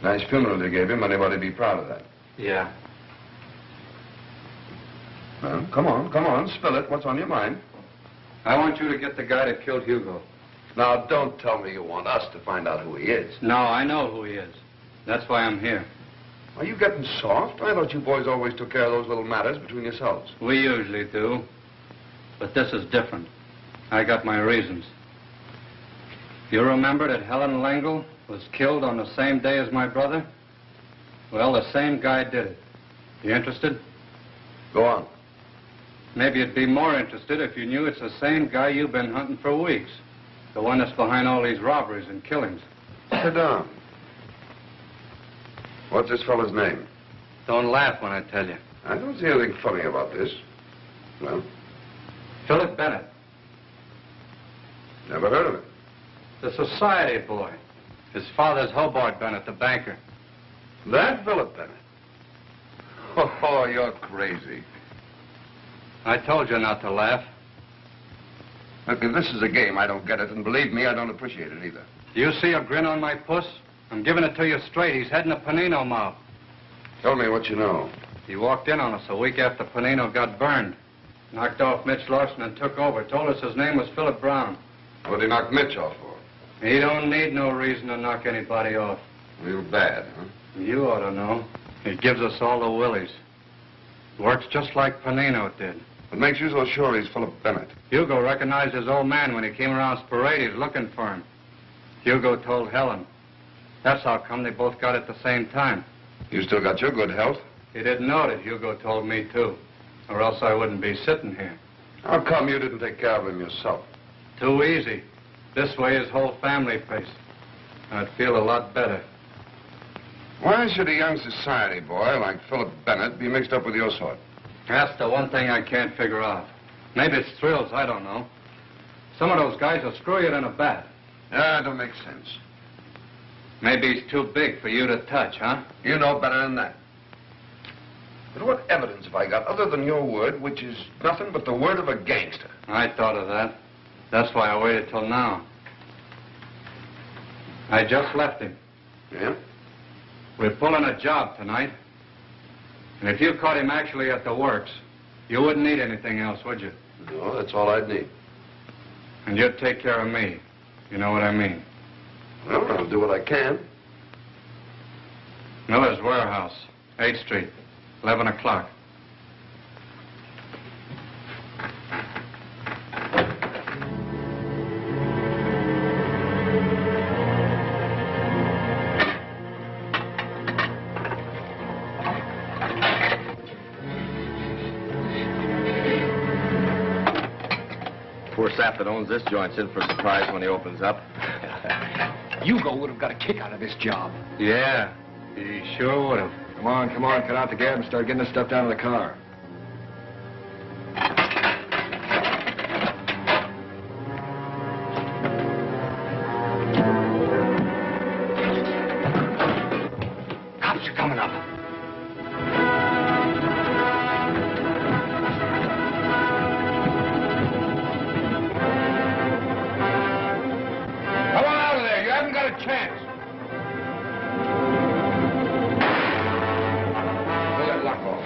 Speaker 16: Nice funeral they gave him. Anybody be proud of that?
Speaker 10: Yeah.
Speaker 16: Well, come on, spill it. What's on your mind?
Speaker 10: I want you to get the guy that killed Hugo.
Speaker 16: Now, don't tell me you want us to find out who he is.
Speaker 10: No, I know who he is. That's why I'm here.
Speaker 16: Are you getting soft? I thought you boys always took care of those little matters between yourselves.
Speaker 10: We usually do. But this is different. I got my reasons. You remember that Helen Langle was killed on the same day as my brother? Well, the same guy did it. You interested?
Speaker 16: Go on.
Speaker 10: Maybe you'd be more interested if you knew it's the same guy you've been hunting for weeks. The one that's behind all these robberies and killings.
Speaker 16: Sit down. What's this fellow's name?
Speaker 10: Don't laugh when I tell you.
Speaker 16: I don't see anything funny about this. Well?
Speaker 10: Philip Bennett.
Speaker 16: Never heard of it.
Speaker 10: The society boy. His father's Hobart Bennett, the banker.
Speaker 16: That Philip Bennett? Oh, you're crazy.
Speaker 10: I told you not to laugh.
Speaker 16: Look, if this is a game, I don't get it, and believe me, I don't appreciate it either.
Speaker 10: Do you see a grin on my puss? I'm giving it to you straight. He's heading a Panino mob.
Speaker 16: Tell me what you know.
Speaker 10: He walked in on us a week after Panino got burned. Knocked off Mitch Lawson and took over. Told us his name was Philip Brown.
Speaker 16: What did he knock Mitch off for?
Speaker 10: He don't need no reason to knock anybody off.
Speaker 16: Real bad, huh?
Speaker 10: You ought to know. He gives us all the willies. Works just like Panino did.
Speaker 16: What makes you so sure he's Philip Bennett?
Speaker 10: Hugo recognized his old man when he came around Sporadies looking for him. Hugo told Helen. That's how come they both got it at the same time.
Speaker 16: You still got your good health?
Speaker 10: He didn't know it. Hugo told me, too. Or else I wouldn't be sitting here.
Speaker 16: How come you didn't take care of him yourself?
Speaker 10: Too easy. This way his whole family faced. I'd feel a lot better.
Speaker 16: Why should a young society boy like Philip Bennett be mixed up with your sort?
Speaker 10: That's the one thing I can't figure out. Maybe it's thrills, I don't know. Some of those guys will screw you in a bat.
Speaker 16: Yeah, it don't make sense.
Speaker 10: Maybe he's too big for you to touch, huh?
Speaker 16: You know better than that. But what evidence have I got other than your word, which is nothing but the word of a gangster?
Speaker 10: I thought of that. That's why I waited till now. I just left him.
Speaker 16: Yeah?
Speaker 10: We're pulling a job tonight. And if you caught him actually at the works, you wouldn't need anything else, would you?
Speaker 16: No, that's all I'd need.
Speaker 10: And you'd take care of me. You know what I mean?
Speaker 16: Well, I'll do what I can.
Speaker 10: Miller's Warehouse, 8th Street, 11 o'clock.
Speaker 14: Poor sap that owns this joint's in for a surprise when he opens up.
Speaker 4: Hugo would have got a kick out of this job.
Speaker 10: Yeah, he sure would have.
Speaker 4: Come on, cut out the gab and start getting this stuff down to the car. Cops are coming up.
Speaker 16: Come on out of there. You haven't got a chance. Pull that lock off.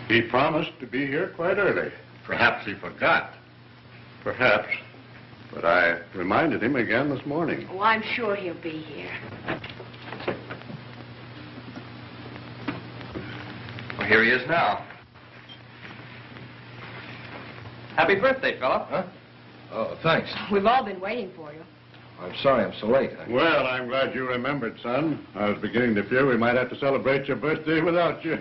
Speaker 8: He promised to be here quite early. Perhaps he forgot. Perhaps. But I reminded him again this morning.
Speaker 3: Oh, I'm sure he'll be here.
Speaker 9: Well, here he is now. Happy birthday, fella.
Speaker 1: Huh? Oh, thanks.
Speaker 3: We've all been waiting for you.
Speaker 1: I'm sorry I'm so late.
Speaker 8: Well, I'm glad you remembered, son. I was beginning to fear we might have to celebrate your birthday without you.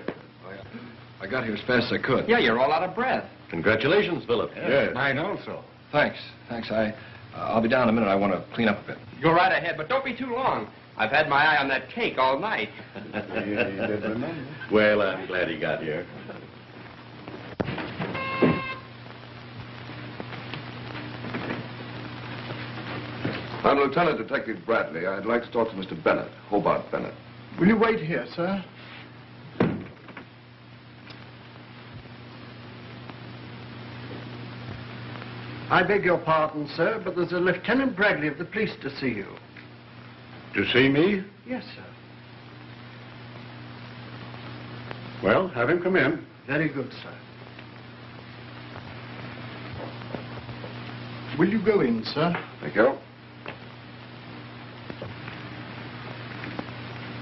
Speaker 1: I got here as fast as I could.
Speaker 9: Yeah, you're all out of breath.
Speaker 1: Congratulations, Philip.
Speaker 8: Yes, mine also.
Speaker 1: Thanks. I'll be down in a minute. I want to clean up a bit.
Speaker 9: Go right ahead, but don't be too long. I've had my eye on that cake all night.
Speaker 8: Well, I'm glad he got here.
Speaker 16: I'm Lieutenant Detective Bradley. I'd like to talk to Mr. Bennett, Hobart Bennett.
Speaker 11: Will you wait here, sir? I beg your pardon, sir, but there's a Lieutenant Bradley of the police to see you.
Speaker 8: To see me?
Speaker 11: Yes, sir.
Speaker 8: Well, have him come in.
Speaker 11: Very good, sir. Will you go in, sir?
Speaker 16: Thank you.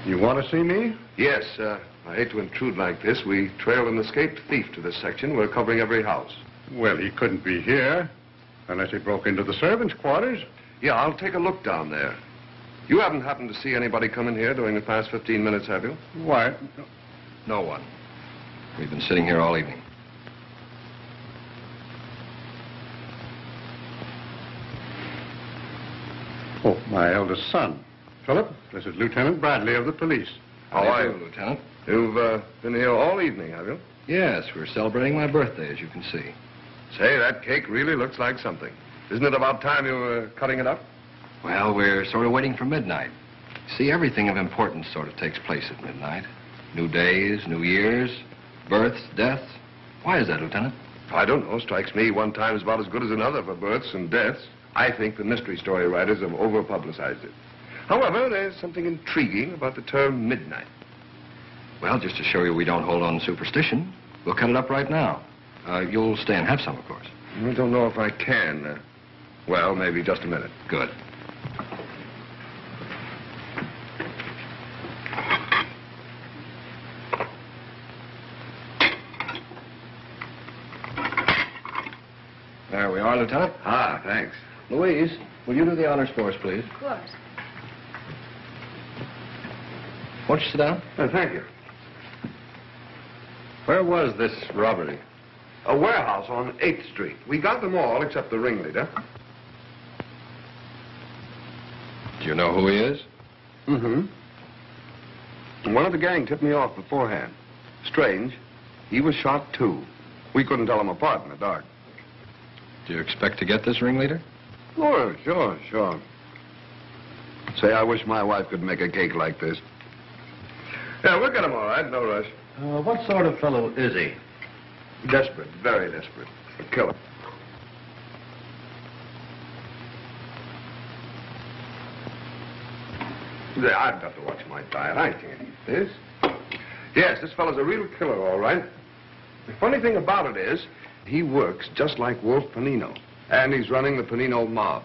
Speaker 8: You want to see me?
Speaker 16: Yes, I hate to intrude like this. We trailed an escaped thief to this section. We're covering every house.
Speaker 8: Well, he couldn't be here unless he broke into the servants' quarters.
Speaker 16: Yeah, I'll take a look down there. You haven't happened to see anybody come in here during the past 15 minutes, have you?
Speaker 8: Why?
Speaker 1: No one. We've been sitting here all evening.
Speaker 8: Oh, my eldest son. Philip, this is Lieutenant Bradley of the police.
Speaker 16: How are you, Lieutenant? You've been here all evening, have you?
Speaker 1: Yes, we're celebrating my birthday, as you can see.
Speaker 16: Say, that cake really looks like something. Isn't it about time you were cutting it up?
Speaker 1: Well, we're sort of waiting for midnight. See, everything of importance sort of takes place at midnight. New days, new years, births, deaths. Why is that, Lieutenant?
Speaker 16: I don't know. Strikes me one time is about as good as another for births and deaths. I think the mystery story writers have over-publicized it. However, there's something intriguing about the term midnight.
Speaker 1: Well, just to show you we don't hold on to superstition, we'll cut it up right now. You'll stay and have some, of course.
Speaker 16: I don't know if I can. Well, maybe just a minute.
Speaker 1: Good. There we are, Lieutenant.
Speaker 16: Ah, thanks.
Speaker 1: Louise, will you do the honors for us, please?
Speaker 3: Of course.
Speaker 1: Won't you sit down?
Speaker 16: Thank you.
Speaker 1: Where was this robbery?
Speaker 16: A warehouse on 8th Street. We got them all except the ringleader.
Speaker 1: Do you know who he is?
Speaker 16: Mm-hmm. One of the gang tipped me off beforehand. Strange. He was shot, too. We couldn't tell them apart in the dark.
Speaker 1: Do you expect to get this ringleader?
Speaker 16: Oh, sure. Say, I wish my wife could make a cake like this. Yeah, we'll get him all right. No rush.
Speaker 8: What sort of fellow is he?
Speaker 16: Desperate, very desperate. A killer. I've got to watch my diet. I can't eat this. Yes, this fellow's a real killer, all right. The funny thing about it is, he works just like Wolf Panino. And he's running the Panino mob.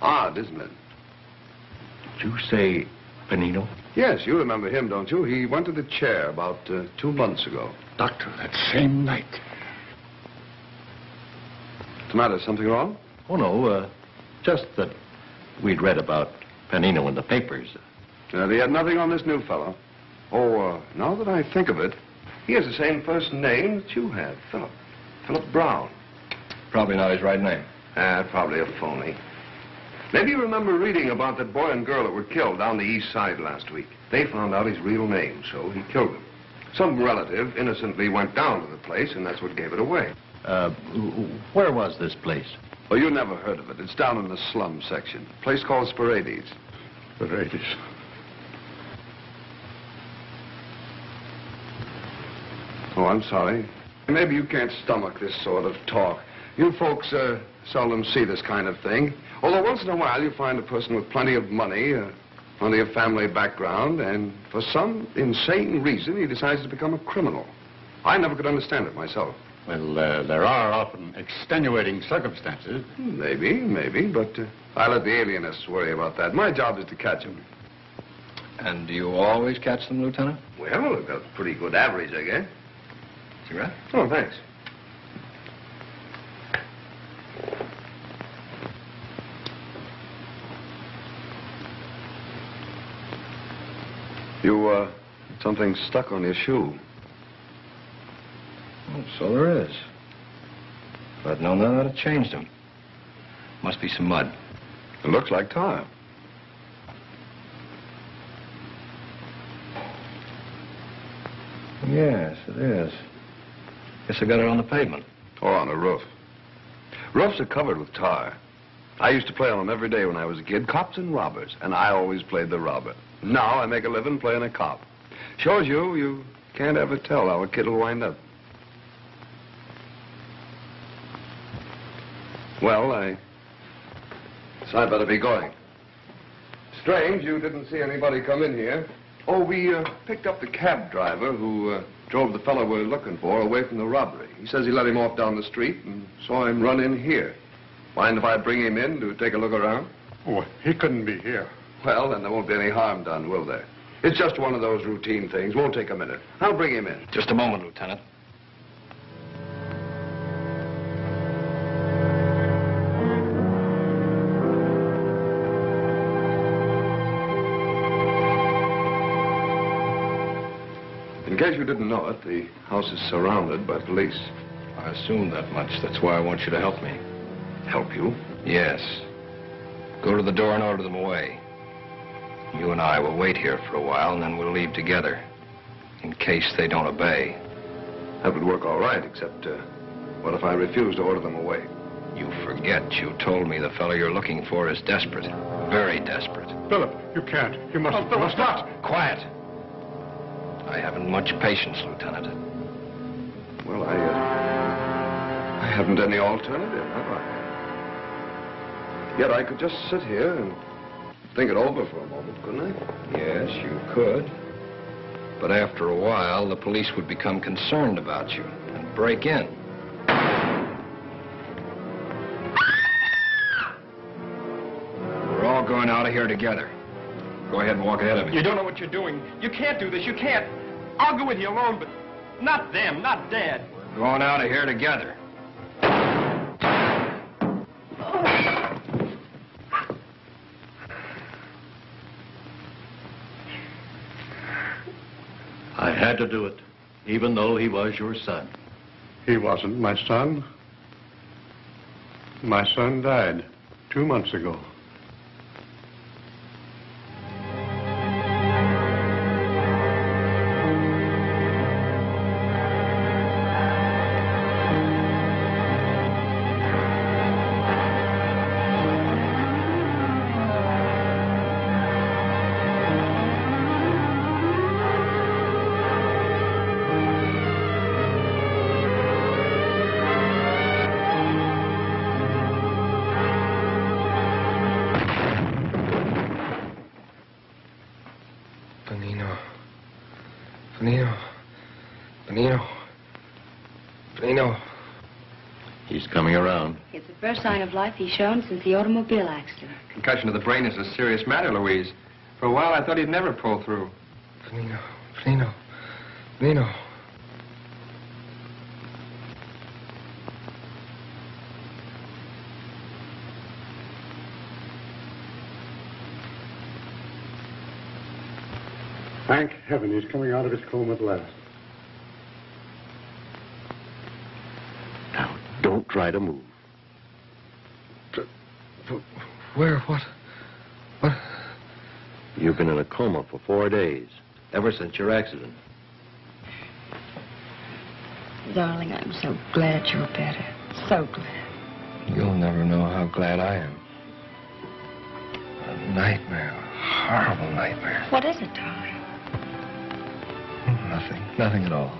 Speaker 16: Odd, isn't it?
Speaker 8: Did you say Panino?
Speaker 16: Yes, you remember him, don't you? He went to the chair about 2 months ago.
Speaker 8: Doctor, that same night.
Speaker 16: What's the matter? Something wrong?
Speaker 8: Oh, no, just that we'd read about Panino in the papers.
Speaker 16: He had nothing on this new fellow. Oh, now that I think of it, he has the same first name that you have, Philip. Philip Brown.
Speaker 1: Probably not his right name.
Speaker 16: Probably a phony. Maybe you remember reading about that boy and girl that were killed down the east side last week. They found out his real name, so he killed them. Some relative innocently went down to the place, and that's what gave it away.
Speaker 8: Where was this place?
Speaker 16: Oh, you never heard of it. It's down in the slum section. A place called Sporades.
Speaker 8: Sporades.
Speaker 16: Oh, I'm sorry. Maybe you can't stomach this sort of talk. You folks seldom see this kind of thing. Although once in a while you find a person with plenty of money, plenty of family background, and for some insane reason he decides to become a criminal. I never could understand it myself.
Speaker 8: Well, there are often extenuating circumstances.
Speaker 16: Maybe, but I let the alienists worry about that. My job is to catch them.
Speaker 14: And do you always catch them, Lieutenant?
Speaker 16: Well, I've got a pretty good average, I guess.
Speaker 14: Cigarette?
Speaker 16: Oh, thanks. You, something stuck on your shoe.
Speaker 14: Oh, so there is. If I'd known that, I'd have changed them. Must be some mud.
Speaker 16: It looks like tar.
Speaker 14: Yes, it is. Guess I got it on the pavement.
Speaker 16: Or on the roof. Roofs are covered with tar. I used to play on them every day when I was a kid, cops and robbers, and I always played the robber. Now I make a living playing a cop. Shows you can't ever tell how a kid will wind up. Well, I better be going. Strange you didn't see anybody come in here. Oh, we picked up the cab driver who drove the fellow we're looking for away from the robbery. He says he let him off down the street and saw him run in here. Mind if I bring him in to take a look around?
Speaker 8: Oh, he couldn't be here.
Speaker 16: Well, then there won't be any harm done, will there? It's just one of those routine things. Won't take a minute. I'll bring him in.
Speaker 14: Just a moment, Lieutenant.
Speaker 16: In case you didn't know it, the house is surrounded by police.
Speaker 14: I assumed that much. That's why I want you to help me.
Speaker 16: Help you?
Speaker 14: Yes. Go to the door and order them away. You and I will wait here for a while, and then we'll leave together, in case they don't obey.
Speaker 16: That would work all right, except, what if I refuse to order them away?
Speaker 14: You forget you told me the fellow you're looking for is desperate. Very desperate.
Speaker 8: Philip, you can't. You must...
Speaker 14: Oh, Philip, stop! Quiet. I haven't much patience, Lieutenant.
Speaker 16: Well, I haven't any alternative, have I? Yet I could just sit here and think it over for a moment, couldn't I?
Speaker 14: Yes, you could. But after a while, the police would become concerned about you and break in. We're all going out of here together. Go ahead and walk ahead of me.
Speaker 9: You don't know what you're doing. You can't do this. You can't. I'll go with you alone, but not them, not Dad.
Speaker 14: We're going out of here together.
Speaker 1: I had to do it, even though he was your son.
Speaker 8: He wasn't my son. My son died 2 months ago.
Speaker 1: Benino. He's coming around.
Speaker 3: It's the first sign of life he's shown since the automobile accident.
Speaker 9: Concussion of the brain is a serious matter, Louise. For a while, I thought he'd never pull through.
Speaker 2: Benino.
Speaker 8: Thank heaven he's coming out of his coma at last.
Speaker 1: Now, don't try to move.
Speaker 2: Where? What?
Speaker 1: You've been in a coma for 4 days, ever since your accident.
Speaker 6: Darling, I'm so glad you're better. So glad.
Speaker 2: You'll never know how glad I am. A nightmare. A horrible nightmare.
Speaker 6: What is it, darling?
Speaker 2: Nothing at all.